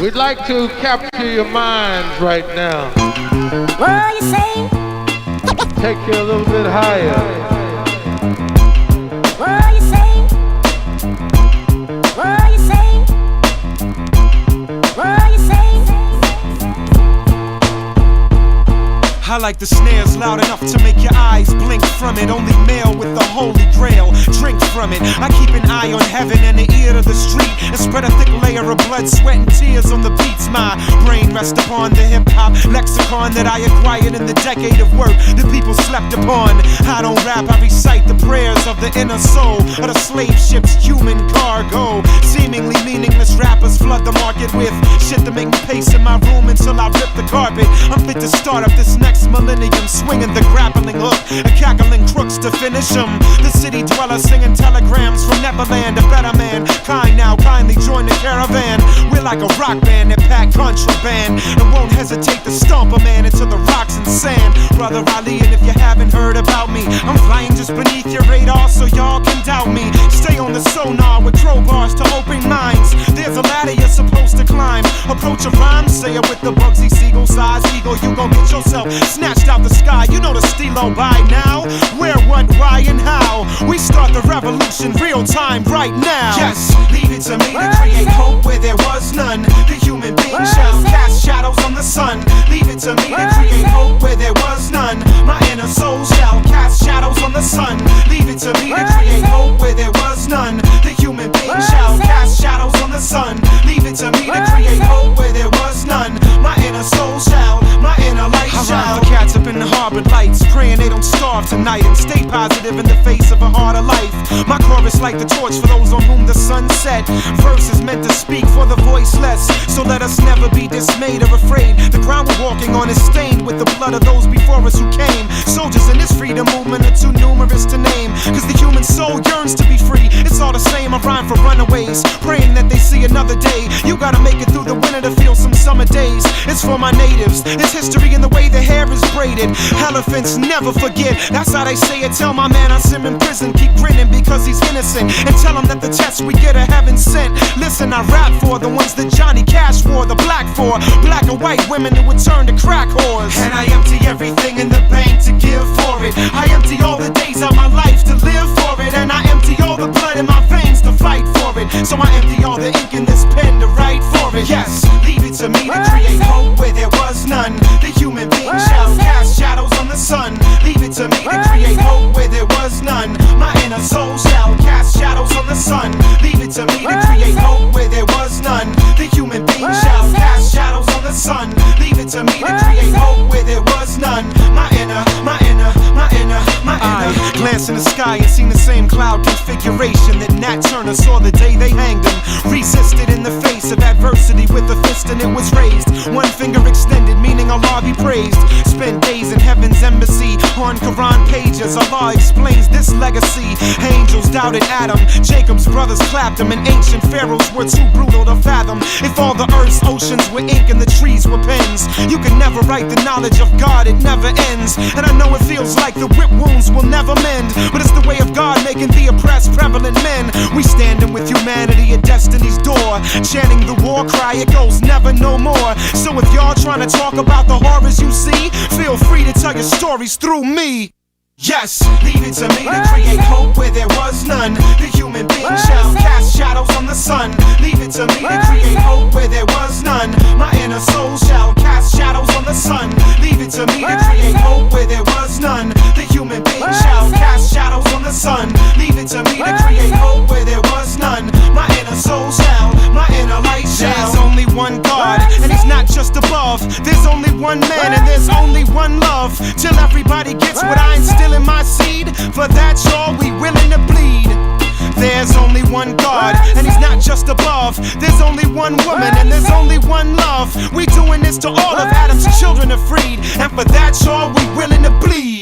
We'd like to capture your minds right now. What you say? Take you a little bit higher. What you say? What you say? What you say? I like the snares loud enough to make your eyes blink from it. Only male with the holy grail drink from it. I keep an eye on heaven and an ear to the street, and spread a thick layer of blood, sweat, and tears on the beats. My brain rests upon the hip-hop lexicon that I acquired in the decade of work the people slept upon. I don't rap, I recite the prayers of the inner soul of the slave ship's human cargo. Seemingly meaningless rappers flood the market with shit to make me pace in my room until I rip the carpet. I'm fit to start up this next millennium, swinging the grappling hook and cackling crooks to finish them. The city dweller singing telegrams from Neverland, a better man. Kind now, kindly join the caravan. We're like a rock band that pack contraband and won't hesitate to stomp a man into the rocks and sand. Brother Ali, and if you haven't heard about me, I'm flying just beneath your radar so y'all can doubt me. Stay on the sonar with crowbars to open minds. There's a ladder you're supposed to climb. Approach a rhyme, say it with the Bugsy Siegel size ego. You gon' get yourself snatched out the sky. You know the stilo by now. Where, what, why, and how. We start the revolution real time right now. Yes, leave it to me to create hope where there was none. The human being shall cast shadows on the sun. Leave it to me to create hope where there was none. My inner soul shall cast shadows on the sun. Leave it to me to create hope where there was none. The human being shall cast shadows on the sun. Leave it to me to create hope where there was none. My inner soul shall, my inner light shall. Cats up in the harbor lights, praying they don't starve tonight, and stay positive in the face of a harder life. My chorus like the torch for those on whom the sun set. Verse is meant to speak for the voiceless, so let us never be dismayed or afraid. The ground we're walking on is stained with the blood of those before us who came. Soldiers in this freedom movement are too numerous to name, cause the human soul yearns to be free. It's all the same, I rhyme for runaways, praying that they see another day. You gotta make it through the winter to feel some summer days. It's for my natives, it's history in the way the hair is braided. Elephants never forget, that's how they say it. Tell my man I see him in prison, keep grinning because he's innocent, and tell him that the tests we get are heaven sent. Listen, I rap for the ones that Johnny Cash wore, the black for black and white women who would turn to crack whores. And I empty everything in the bank to give for it. I empty all the days of my life to live for it, and I empty all the blood in my veins to fight for it. So I empty all the ink in this pen to write for it. Yes, leave it to me to create hope where there was none. The human being shall cast shadows on the sun. Leave it to me to create hope where there was none. My inner soul shall cast shadows on the sun. Leave it to me to create hope where there was none. The human being shall cast shadows on the sun. Leave it to me to create hope where there was none. My inner, my inner, my inner, my inner. I glance in the sky and seen the same cloud configuration that Nat Turner saw the day they hanged him. Resisted in the face of adversity with a fist and it was raised. One finger extended, meaning Allah be praised. Spent days in heaven's embassy on Quran pages. Allah explains this legacy. Angels doubted Adam, Jacob's brothers clapped him, and ancient pharaohs were too brutal to fathom. If all the earth's oceans were ink and the trees were pens, you can never write the knowledge of God, it never ends. And I know it feels like the whip wounds will never mend, but it's the way of God making the oppressed prevalent men. We standing with humanity at destiny's door, chanting the war cry, it goes never no more. So if y'all trying to talk about the horrors you see, feel free to tell your stories through me. Yes, leave it to me to create hope where there was none. The human being shall cast shadows on the sun. Leave it to me to create hope where there was none. My inner soul shall cast shadows on the sun. Leave it to me to create hope where there was none. The human being shall cast shadows on the sun. Leave it to me to create hope where there was none. My inner soul shall, my inner light shall. There's only one God, and He's not just above. There's only one man, and there's only one love. Till everybody gets what I instill in my seed, for that's all we willing to bleed. There's only one God, and He's not just above. There's only one woman, and there's only one love. We doing this to all of Adam's children are freed, and for that's all we willing to bleed.